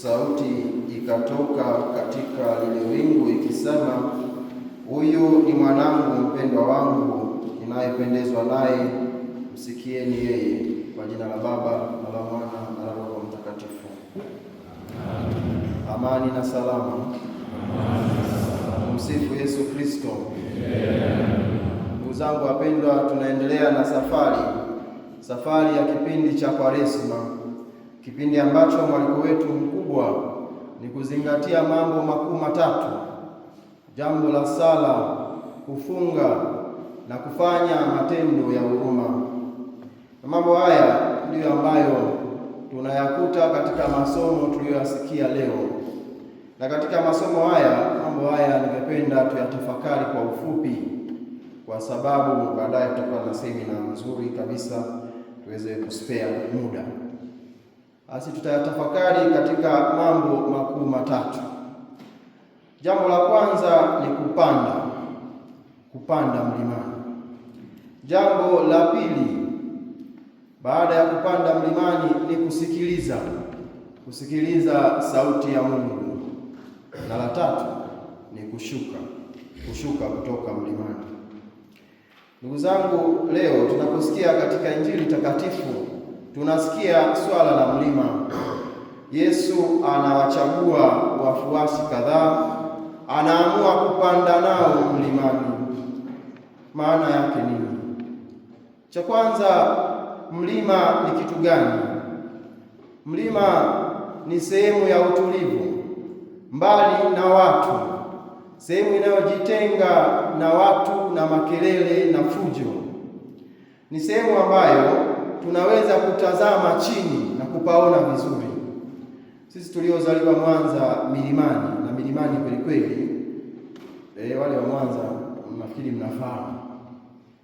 sauti ikatoka katika lile wingu ikisema, huyu ni mwanangu mpendwa wangu ninayependezwa naye, msikieni yeye. Kwa jina la Baba na la Mwana na la Roho Mtakatifu. Amani na salama. Msifu Yesu Kristo. Ndugu zangu wapendwa, tunaendelea na safari ya kipindi cha Kwaresima, kipindi ambacho mwaliko wetu mkubwa ni kuzingatia mambo makuu matatu: jambo la sala, kufunga na kufanya matendo ya huruma. Na mambo haya ndiyo ambayo tunayakuta katika masomo tuliyoyasikia leo. Na katika masomo haya, mambo haya ningependa tuyatafakari kwa ufupi, kwa sababu baadaye tutakuwa na semina nzuri kabisa tuweze kuspea muda. Basi tutayatafakari katika mambo makuu matatu. Jambo la kwanza ni kupanda mlimani. Jambo la pili baada ya kupanda mlimani ni kusikiliza sauti ya Mungu. Na la tatu ni kushuka kutoka mlimani. Ndugu zangu, leo tunaposikia katika Injili takatifu tunasikia swala la mlima. Yesu anawachagua wafuasi kadhaa, anaamua kupanda nao mlimani. Maana yake nini? Cha kwanza, mlima ni kitu gani? Mlima ni sehemu ya utulivu, mbali na watu, sehemu inayojitenga na watu na makelele na fujo. Ni sehemu ambayo tunaweza kutazama chini na kupaona vizuri. Sisi tuliozaliwa Mwanza milimani kweli kweli, wale wa Mwanza nafikiri mnafahamu.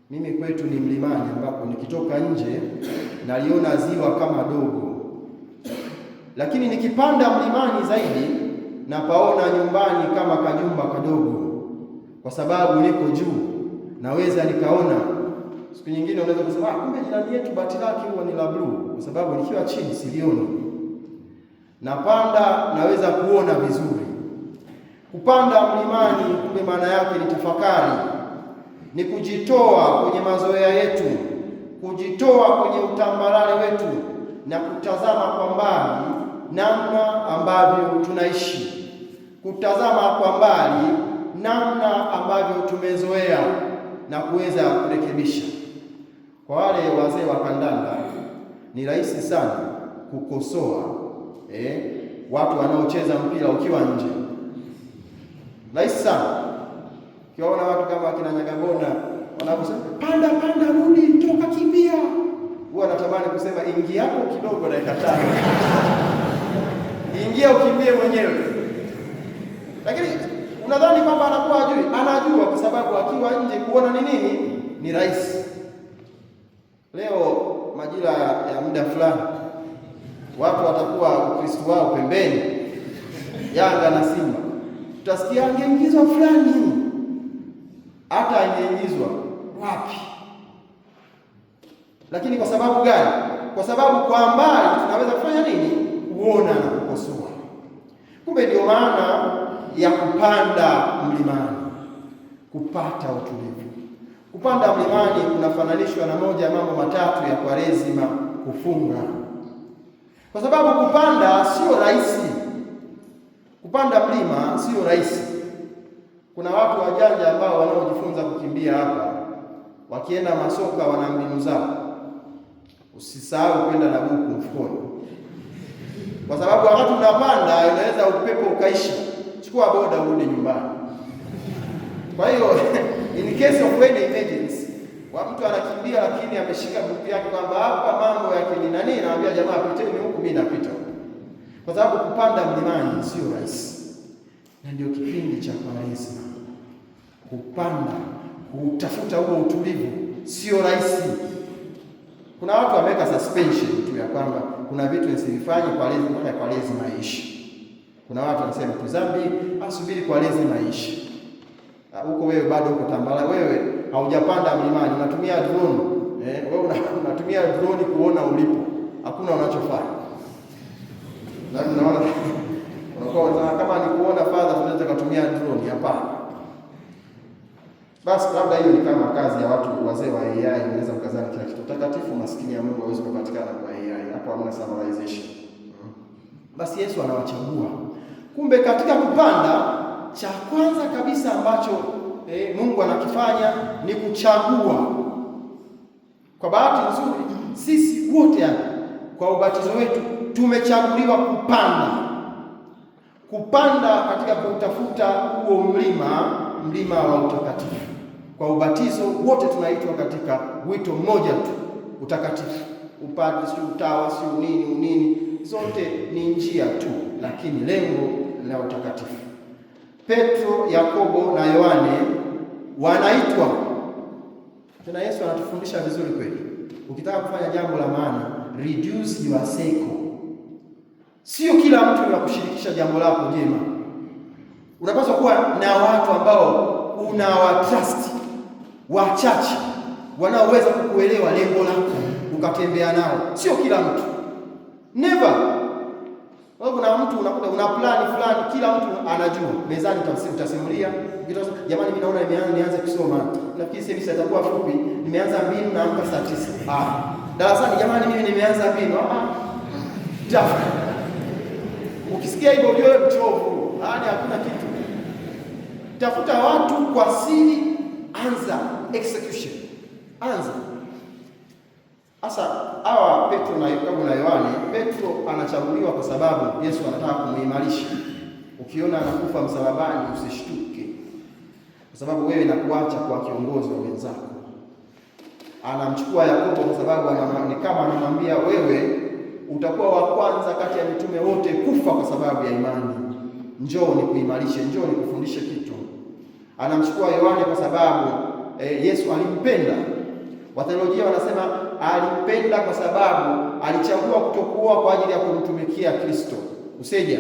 Mimi kwetu ni mlimani, ambapo nikitoka nje naliona ziwa kama dogo, lakini nikipanda mlimani zaidi napaona nyumbani kama kajumba kadogo, kwa sababu niko juu, naweza nikaona. Siku nyingine unaweza kusema kumbe jirani yetu bati lake huwa ni la blue, kwa sababu nikiwa chini silioni. Napanda naweza kuona vizuri. Kupanda mlimani kumbe maana yake ni tafakari, ni kujitoa kwenye mazoea yetu, kujitoa kwenye utambarare wetu na kutazama kwa mbali namna ambavyo tunaishi, kutazama kwa mbali namna ambavyo tumezoea na kuweza kurekebisha. Kwa wale wazee wa kandanda ni rahisi sana kukosoa watu wanaocheza mpira ukiwa nje. Rahisi sana. Ukiwaona watu kama akina Nyagabona wanaposema panda rudi, toka kimbia, huwa natamani kusema ingia hapo kidogo dakika 5. Ingia ukimbie mwenyewe. Lakini unadhani kwamba anakuwa ajui? Anajua, kwa sababu akiwa nje kuona ni nini ni rahisi. Leo majira ya muda fulani watu watakuwa Ukristo wao pembeni, Yanga na Simba, tutasikia angeingizwa fulani, hata angeingizwa wapi. Lakini kwa sababu gani? Kwa sababu kwa mbali tunaweza kufanya nini? Kuona na kukosoa. Kumbe ndio maana ya kupanda mlimani, kupata utulivu. Kupanda mlimani kunafananishwa na moja ya mambo matatu ya Kwaresima, kufunga. Kwa sababu kupanda sio rahisi. Kupanda mlima sio rahisi. Kuna watu wajanja ambao wanaojifunza kukimbia hapa, wakienda masoka wana mbinu zao. Usisahau kwenda na buku mfukoni, kwa sababu wakati unapanda inaweza upepo ukaisha. Chukua boda urudi nyumbani. Kwa hiyo in case of any emergency, wa mtu anakimbia lakini ameshika buku yake kwamba hapa mambo yake ni nani, naambia jamaa piteni huku, mimi napita huku. Kwa sababu kupanda mlimani sio rahisi. Na ndio kipindi cha Kwaresima. Kupanda, kutafuta huo utulivu sio rahisi. Kuna watu wameweka suspension tu ya kwamba kuna vitu nisivifanye mpaka Kwaresima ishi. Kuna watu wanasema tuzambi asubiri Kwaresima ishi. Huko wewe bado uko tambala, wewe haujapanda mlimani, unatumia drone. Wewe unatumia drone kuona ulipo. Hakuna unachofanya. Na unaona tunaweza kutumia drone, hapana. Basi labda hiyo ni kama kazi ya watu wazee wa AI, inaweza kukazana kila kitu. Takatifu maskini ya Mungu hawezi kupatikana kwa AI. Hapo hamna summarization. Basi Yesu anawachagua. Kumbe katika kupanda, cha kwanza kabisa ambacho Mungu anakifanya ni kuchagua. Kwa bahati nzuri sisi wote hapa kwa ubatizo wetu tumechaguliwa kupanda katika kutafuta huo mlima wa utakatifu. Kwa ubatizo wote tunaitwa katika wito mmoja tu, utakatifu. Upadre, si utawa, si nini, zote ni njia tu, lakini lengo la utakatifu. Petro, Yakobo na Yohane wanaitwa. Tena Yesu anatufundisha vizuri kweli. Ukitaka kufanya jambo la maana, reduce your circle. Sio kila mtu anakushirikisha jambo lako jema. Unapaswa kuwa na watu ambao unawatrust, wachache wanaoweza kukuelewa lengo lako, ukatembea nao. Sio kila mtu. Never. Kuna mtu unakuta una plan fulani, kila mtu anajua. Mezani utasimulia, jamani mimi naona nianze kusoma. Nafikiri semester itakuwa fupi, nimeanza 2 na amka saa 9. Darasani jamani mimi nimeanza 2. Jafu. Ukisikia hivyo ujue mchovu. Hakuna kitu. Tafuta watu kwa siri, anza execution. Anza. Sasa hawa Petro na Yakobo na Yohane, Petro anachaguliwa kwa sababu Yesu anataka kumuimarisha. Ukiona anakufa msalabani usishtuke, kwa sababu wewe nakuacha kwa kiongozi wa wenzako. Anamchukua Yakobo kwa sababu ni kama anamwambia wewe utakuwa wa kwanza kati ya mitume wote kufa kwa sababu ya imani. Njoo nikuimarishe, njoo nikufundishe kitu. Anamchukua Yohane kwa sababu Yesu alimpenda. Watheolojia wanasema alimpenda kwa sababu alichagua kutokuwa kwa ajili ya kumtumikia Kristo. Useja.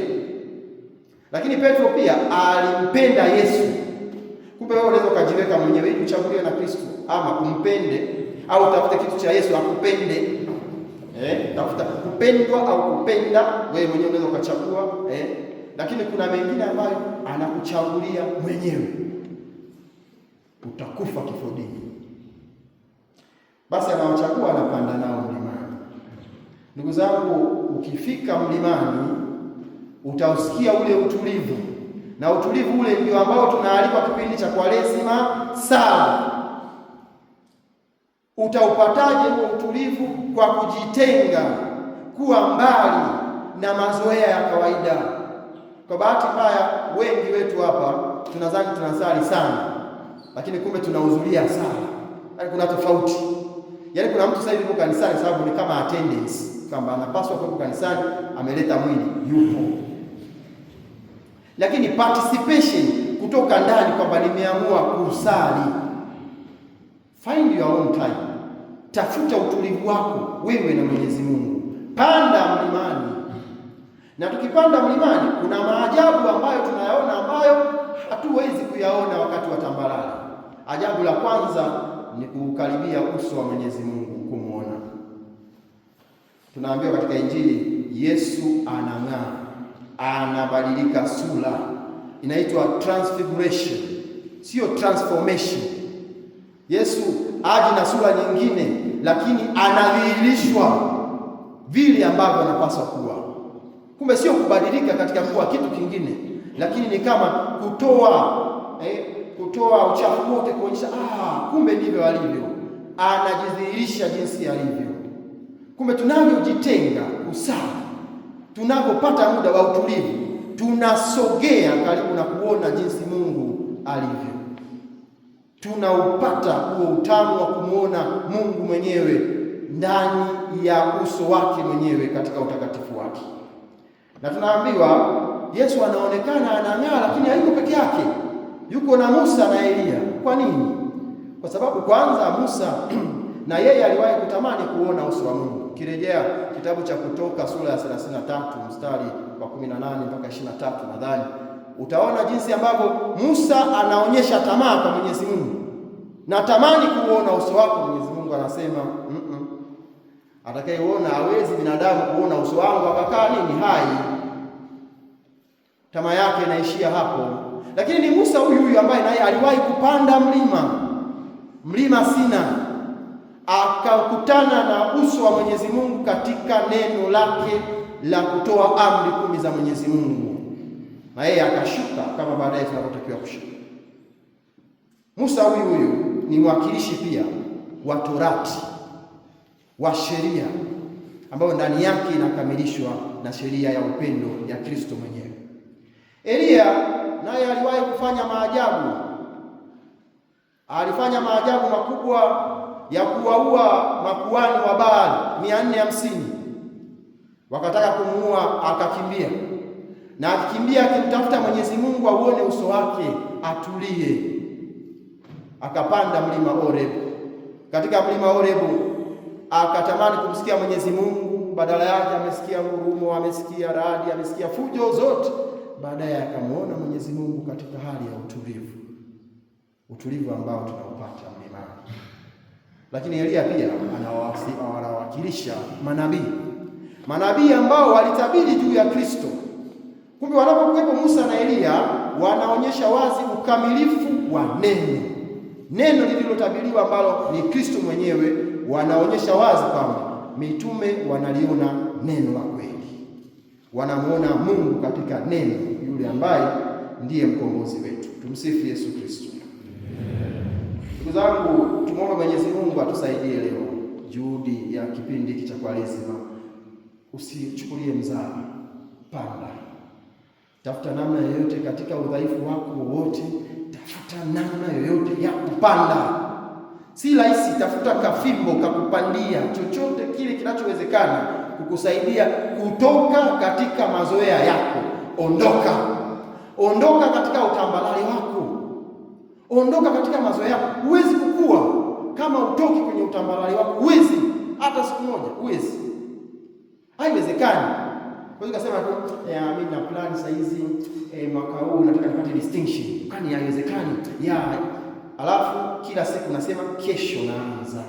Lakini Petro pia alimpenda Yesu. Kumbe wewe unaweza kujiweka mwenyewe ili uchaguliwe na Kristo, ama umpende au utafute kitu cha Yesu akupende. Tafuta kupendwa au kupenda, wewe mwenyewe unaweza ukachagua. Lakini kuna mengine ambayo anakuchagulia mwenyewe. Utakufa kifodini. Basi anawachagua, anapanda nao mlimani. Ndugu zangu, ukifika mlimani utausikia ule utulivu, na utulivu ule ndio ambao tunaalikwa kipindi cha Kwaresima sala. Utaupataje huo utulivu? Kwa kujitenga, kuwa mbali na mazoea ya kawaida. Kwa bahati mbaya wengi wetu hapa tunadhani tunasali sana, lakini kumbe tunahudhuria sala. Kuna tofauti. Yaani kuna mtu sasa hivi yuko kanisani sababu ni kama attendance, kwamba anapaswa kuwa kanisani, ameleta mwili, yupo. Lakini participation kutoka ndani, kwamba nimeamua kusali. Find your own time. Tafuta utulivu wako wewe na Mwenyezi Mungu. Panda mlimani. Na tukipanda mlimani kuna maajabu ambayo tunayaona ambayo hatuwezi kuyaona wakati wa tambarare. Ajabu la kwanza ni kukaribia uso wa Mwenyezi Mungu, kumuona. Tunaambiwa katika Injili Yesu anang'aa, anabadilika sura. Inaitwa transfiguration, sio transformation. Yesu aji na sura nyingine, lakini anadhihirishwa vile ambavyo anapaswa kuwa. Kumbe sio kubadilika katika kuwa kitu kingine, lakini ni kama kutoa uchafu wote, kuonyesha kumbe ndivyo alivyo. Anajidhihirisha jinsi alivyo. Kumbe tunavyojitenga usali, tunapopata muda wa utulivu, tunasogea karibu na kuona jinsi Mungu alivyo. Tunaupata huo utamu wa kumuona Mungu mwenyewe ndani ya uso wake mwenyewe katika utakatifu wake. Na tunaambiwa Yesu anaonekana anang'aa, lakini hayuko peke yake. Yuko na Musa na Elia. Kwa nini? Kwa sababu kwanza Musa na yeye aliwahi kutamani kuona uso wa Mungu. Kirejea kitabu cha Kutoka sura ya 33 mstari wa 18 mpaka 23 nadhani, utaona jinsi ambavyo Musa anaonyesha tamaa kwa Mwenyezi Mungu. Natamani kuona uso wako. Mwenyezi Mungu anasema atakayeona hawezi binadamu kuona uso wangu akakaa hai. Tamaa yake inaishia hapo. Lakini ni Musa huyu ambaye naye aliwahi kupanda mlima Sinai, akakutana na uso wa Mwenyezi Mungu katika neno lake la kutoa amri 10 za Mwenyezi Mungu, na yeye akashuka kama baadaye tunavyotakiwa kushuka. Musa huyu ni mwakilishi pia wa Torati, wa sheria ambayo ndani yake inakamilishwa na sheria ya upendo ya Kristo mwenyewe. Eliya naye aliwahi kufanya maajabu. Alifanya maajabu makubwa ya kuwaua makuhani wa Baali 450. Wakataka kumuua, akakimbia. Na akikimbia akimtafuta Mwenyezi Mungu auone uso wake, atulie. Akapanda mlima Horeb. Katika mlima Horeb akatamani kumsikia Mwenyezi Mungu, badala yake amesikia ngurumo, amesikia radi, amesikia fujo zote. Baadaye akamuona Mwenyezi Mungu katika hali ya utulivu ambao tunaupata mlimani. Lakini Eliya pia anawakilisha manabii ambao walitabiri juu ya Kristo. Kumbe wanapokuwepo Musa na Eliya, wanaonyesha wazi ukamilifu wa neno lililotabiriwa ambalo ni Kristo mwenyewe. Wanaonyesha wazi kwamba mitume wanaliona neno la kweli, wanamuona Mungu katika neno, yule ambaye ndiye mkombozi wetu. Tumsifu Yesu Kristo. Ndugu zangu, tumwombe Mwenyezi Mungu atusaidie leo juhudi ya kipindi hiki cha Kwaresima. Usichukulie mzaha, panda. Tafuta namna yoyote katika udhaifu wako wote, tafuta namna yoyote ya kupanda. Si rahisi, tafuta kafimbo kakupandia, chochote kile kinachowezekana kukusaidia kutoka katika mazoea yako. Ondoka katika utambalali wako. Ondoka katika mazoea yako. Huwezi kukua kama utoki kwenye utambalali wako. Huwezi hata siku moja, huwezi. Haiwezekani. Kwa hiyo kasema mimi na plan sasa hizi mwaka huu nataka nipate distinction. Kwani haiwezekani? Alafu kila siku nasema kesho naanza.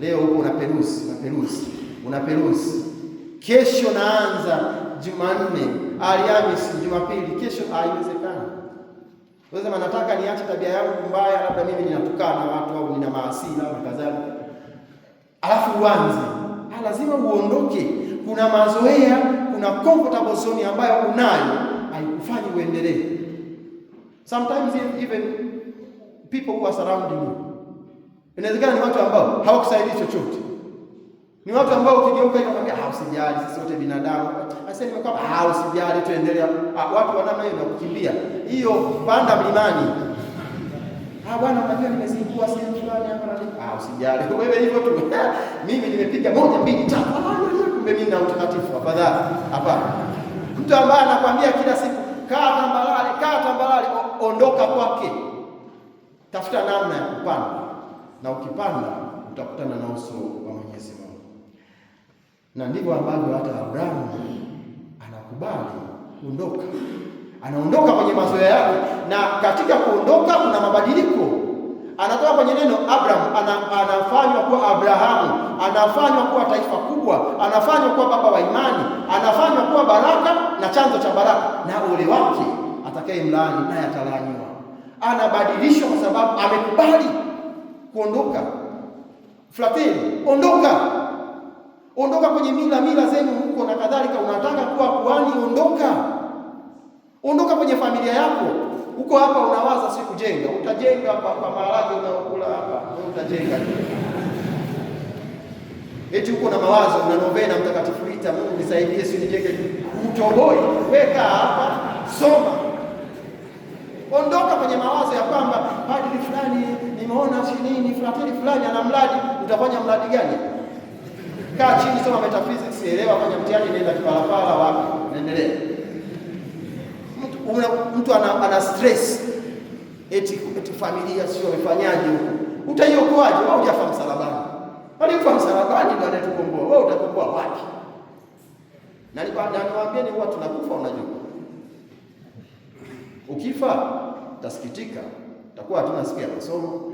Leo uko unaperuzi. Kesho naanza Jumanne, Alhamisi, Jumapili, kesho. Haiwezekani. Unasema nataka niache tabia yangu mbaya, labda mimi ninatukana watu au nina maasila na kadhalika. Alafu uanze. Lazima uondoke. Kuna mazoea, kuna comfortable zone ambayo unayo, haikufanyi uendelee. Sometimes even people who are surrounding you, inawezekana ni watu ambao hawakusaidia chochote. Ni watu ambao ukigeuka hivi unaambia usijali, sisi wote binadamu. Sasa nimekwamba usijali, tuendelea. Watu wa namna hiyo na kukimbia. Hiyo panda mlimani. Bwana unajua nimezingua sehemu fulani hapa na usijali. Wewe hivyo tu. Mimi nimepiga 1 2 3. Kumbe mimi na utakatifu afadhali. Hapana. Mtu ambaye anakuambia kila siku kaa tambalale, ondoka kwake. Tafuta namna ya kupanda. Na ukipanda utakutana na uso wa Mwenyezi Mungu. Na ndivyo ambavyo hata Abrahamu anakubali kuondoka. Anaondoka kwenye mazoea yake, na katika kuondoka kuna mabadiliko. Anatoka kwenye neno Abraham, anafanywa kuwa Abrahamu, anafanywa kuwa taifa kubwa, anafanywa kuwa baba wa imani, anafanywa kuwa baraka na chanzo cha baraka, na ole wake atakaye mlaani naye atalaaniwa. Anabadilishwa kwa sababu amekubali kuondoka. Frateli, ondoka kwenye mila zenu huko na kadhalika. Unataka kuwa kuhani, ondoka kwenye familia yako. Uko hapa unawaza si kujenga, utajenga kwa maharage unaokula hapa, utajenga. Eti uko na mawazo, una novena Mtakatifu Rita, Mungu nisaidie si nijenge. Utoboi, weka hapa, soma. Ondoka kwenye mawazo ya kwamba padri fulani nimeona nini, frateli fulani ana mradi. Utafanya mradi gani? Kaa chini, soma metaphysics, elewa, fanya mtihani, nenda kipalapala wapi, naendelea. Mtu ana stress eti familia sio wamefanyaje huko. Utaiokoaje? Wewe hujafa msalabani. Bali ufa msalabani ndio anatukomboa. Wewe utakomboa wapi? Na niwaambie ni huwa tunakufa, unajua. Ukifa utasikitika. Utakuwa hatuna siku ya masomo.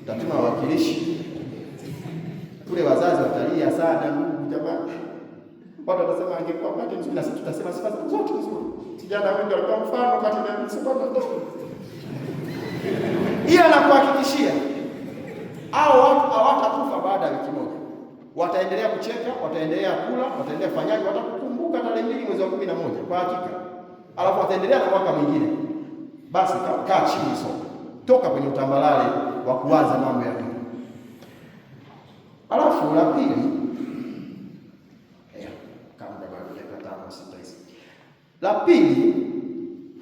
Utatuma wawakilishi. Kule wazazi watalia sana, ndugu jamani. Watu watasema angekuwa wakati mzuri, na sisi tutasema sifa zote nzuri. Kijana wengi walikuwa mfano katika msipata. Ila nakuhakikishia hao watu hawatakufa baada ya wiki moja. Wataendelea kucheka, wataendelea kula, wataendelea kufanyaje, watakukumbuka tarehe 2 mwezi wa 11 kwa hakika. Alafu wataendelea na mwaka mwingine. Basi kaa chini soma. Toka kwenye utambalale wa kuwaza mambo ya Mungu. Alafu la pili, kama bado dakika 5 6 hizi. La pili,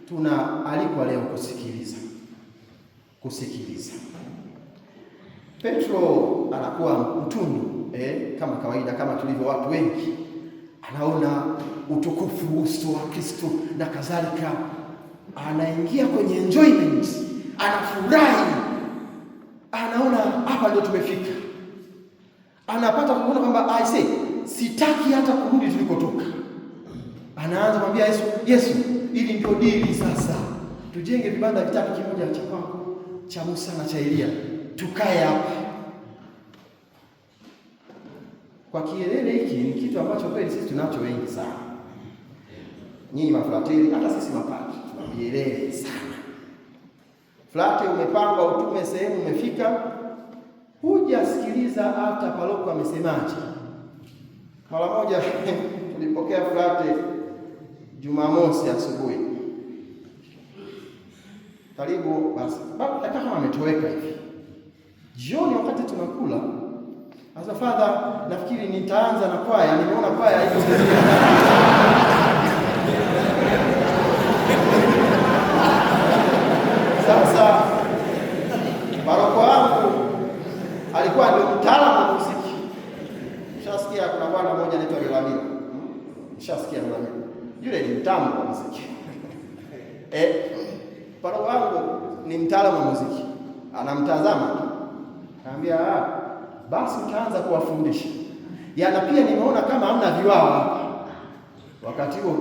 tunaalikwa leo kusikiliza. Kusikiliza. Petro anakuwa mtundu kama kawaida, kama tulivyo watu wengi. Anaona utukufu uso wa Kristo na kadhalika. Anaingia kwenye enjoyment, anafurahi, anaona hapa ndio tumefika. Anapata kuona kwamba sitaki hata kurudi tulikotoka. Anaanza kumwambia Yesu, ili ndio dili sasa. Tujenge vibanda vitatu, kimoja cha kwako, cha Musa na cha Elia. Tukae hapa. Kwa kielele hiki ni kitu ambacho kweli sisi tunacho wengi sana. Nyinyi mafrateli, hata sisi mapadri tunavielele sana. Flate umepangwa utume sehemu umefika, hujasikiliza hata paroko amesemaje. Mara moja tulipokea flate Jumamosi asubuhi. Karibu basi. Baba kama ametoweka hivi. Jioni wakati tunakula, asa father, nafikiri nitaanza na kwaya, nimeona kwaya hiyo. Sasa paroko wangu alikuwa ndio mtaalamu wa muziki. Nishasikia kuna bwana mmoja anaitwa Yolamiro. Nishasikia Yolamiro. Yule ni mtaalamu wa muziki. Paroko wangu ni mtaalamu wa muziki. Anamtazama tu. Anambia basi utaanza kuwafundisha. Yana pia nimeona kama hamna viwawa hapa. Wakati huo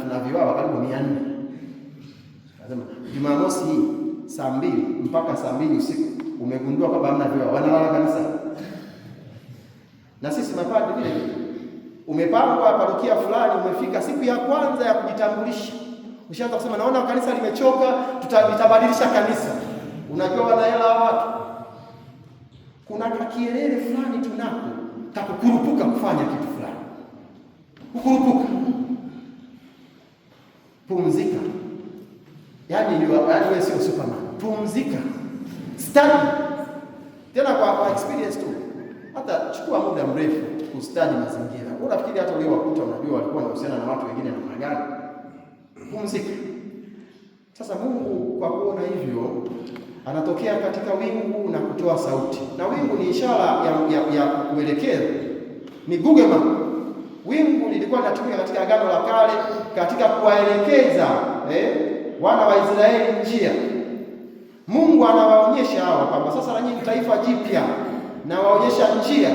tuna viwawa karibu 400. Anasema Jumamosi hii saa 2 mpaka saa 2 usiku umegundua kwamba hamna viwawa. Wanalala kanisa. Na sisi mapadri vile umepangwa parokia fulani, umefika siku ya kwanza ya kujitambulisha. Ushaanza kusema naona kanisa limechoka, tutabadilisha kanisa. Unajua wanaela watu. Kuna kakielele fulani tunako kakukurupuka kufanya kitu fulani. Kukurupuka. Pumzika. Yaani wewe sio Superman. Pumzika. Study. Tena kwa experience tu. Hata chukua muda mrefu kustudy mazingira. Unafikiri hata leo wakuta unajua walikuwa wanahusiana na watu wengine namna gani? Pumzika. Sasa Mungu kwa kuona hivyo anatokea katika wingu na kutoa sauti. Na wingu ni ishara ya kuelekeza. Ni Google Map. Wingu lilikuwa linatumika katika Agano la Kale katika kuwaelekeza wana wa Israeli njia. Mungu anawaonyesha hawa kwamba sasa na nyinyi taifa jipya, na waonyesha njia,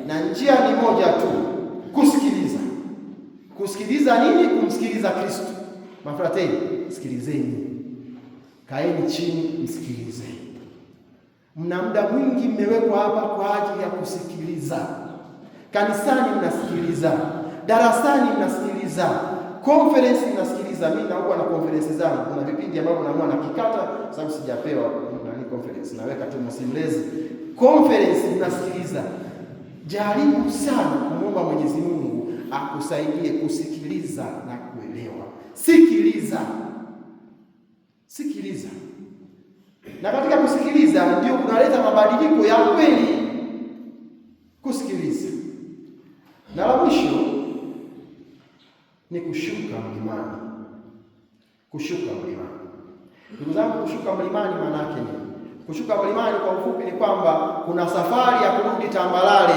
na njia ni moja tu, kusikiliza. Kusikiliza nini? Kumsikiliza Kristo. Mafrateli, sikilizeni. Kaeni chini msikilize. Mna muda mwingi mmewekwa hapa kwa ajili ya kusikiliza. Kanisani mnasikiliza, darasani mnasikiliza, conference mnasikiliza. Mimi nakuwa na conference zangu. Kuna vipindi ambavyo naamua na kikata sababu sijapewa nani conference. Naweka tu msimlezi. Conference mnasikiliza. Jaribu sana kumwomba Mwenyezi Mungu akusaidie kusikiliza na kuelewa. Sikiliza. Sikiliza. Na katika kusikiliza ndio kunaleta mabadiliko ya kweli. Kusikiliza. Na la mwisho ni kushuka mlimani. Kushuka mlimani. Ndugu zangu, kushuka mlimani maana yake ni kushuka mlimani kwa ufupi ni kwamba kuna safari ya kurudi tambalale.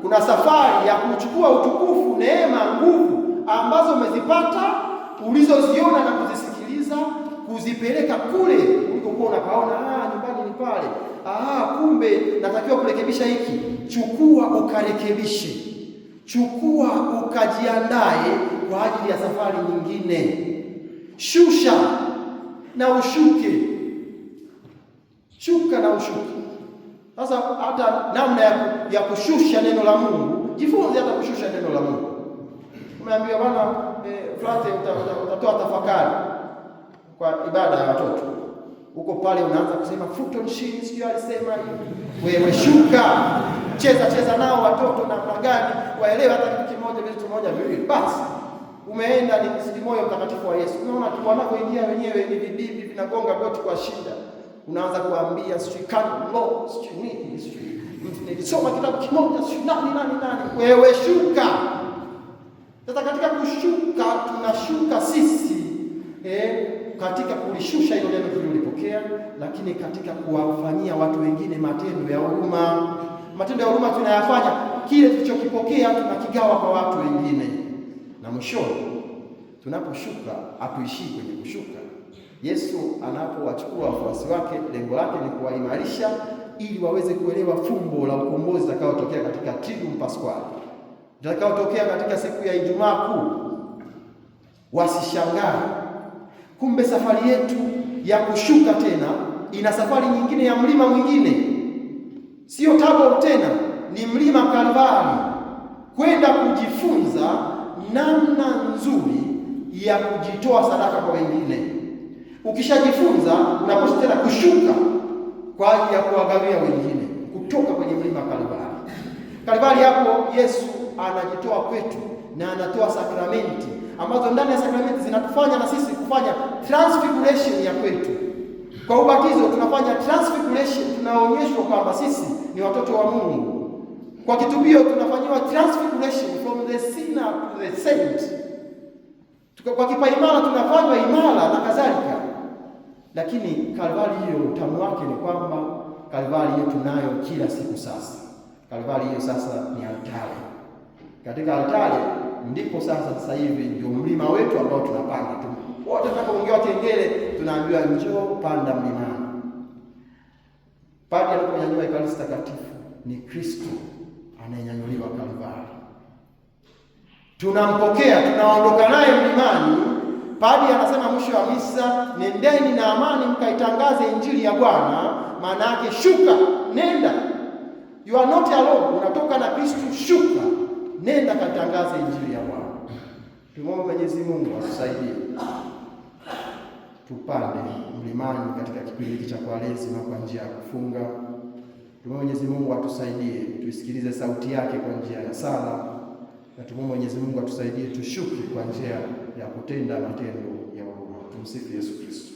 Kuna safari ya kuchukua utukufu, neema, nguvu ambazo umezipata, ulizoziona na kuzisikiliza, kuzipeleka kule ulikokuwa unapaona, nyumbani ni pale. Kumbe natakiwa kurekebisha hiki. Chukua ukarekebishe. Chukua ukajiandae kwa ajili ya safari nyingine. Shusha na ushuke. Shuka na ushuke. Sasa hata namna ya kushusha neno la Mungu, jifunze hata kushusha neno la Mungu. Umeambiwa bwana Frate utatoa tafakari kwa ibada ya watoto. Huko pale unaanza kusema Fulton Sheen sio alisema hivi. Wewe shuka, cheza nao watoto namna gani waelewe hata kitu kimoja vitu kimoja viwili. Basi umeenda ni msikiti moyo mtakatifu wa Yesu. Unaona tu wanapoingia wenyewe ni vibibi vinagonga goti kwa shida. Unaanza kuambia sijui canon law, sijui nini, sijui nilisoma kitabu kimoja, sijui nani. Wewe shuka. Sasa katika kushuka tunashuka sisi katika kulishusha hilo neno tulilopokea, lakini katika kuwafanyia watu wengine matendo ya huruma. Matendo ya huruma tunayafanya, kile tulichokipokea tunakigawa kwa watu wengine. Na mwishoni tunaposhuka hatuishii kwenye kushuka. Yesu anapowachukua wafuasi wake, lengo lake ni kuwaimarisha ili waweze kuelewa fumbo la ukombozi utakaotokea katika Triduum Pasquale, utakaotokea katika siku ya Ijumaa Kuu. Wasishangae, kumbe safari yetu ya kushuka tena ina safari nyingine ya mlima mwingine, sio Tabor tena, ni mlima Kalvari, kwenda kujifunza namna nzuri ya kujitoa sadaka kwa wengine. Ukishajifunza unapaswa tena kushuka kwa ajili ya kuwagawia wengine kutoka kwenye mlima Kalvari. Kalvari hapo Yesu anajitoa kwetu na anatoa sakramenti ambazo ndani ya sakramenti zinatufanya na sisi kufanya transfiguration ya kwetu. Kwa ubatizo tunafanya transfiguration, tunaonyeshwa kwamba sisi ni watoto wa Mungu. Kwa kitubio tunafanyiwa transfiguration from the sinner to the saint. Kwa kipaimara tunafanywa imara na kadhalika. Lakini Kalvari hiyo utamu wake ni kwamba Kalvari hiyo tunayo kila siku sasa. Kalvari hiyo sasa ni altare. Katika altare ndipo sasa hivi ndio mlima wetu ambao tunapanda tu. Wote tunapoongewa kengele tunaambiwa njoo panda mlimani. Padre anaponyanyua Ekaristi Takatifu ni Kristo anayenyanyuliwa Kalvari. Tunampokea, tunaondoka naye mlimani. Padre anasema mwisho wa misa, nendeni na amani mkaitangaze injili ya Bwana. Maana yake shuka, nenda. You are not alone, unatoka na Kristo, shuka. Nenda katangaze injili ya Bwana. Tumwombe Mwenyezi Mungu atusaidie tupande mlimani katika kipindi cha Kwaresima kwa njia ya kufunga. Tumwombe Mwenyezi Mungu atusaidie tuisikilize sauti yake kwa njia ya sala, na tumwombe Mwenyezi Mungu atusaidie tushuke kwa njia ya kutenda matendo ya huruma. Tumsifu Yesu Kristo.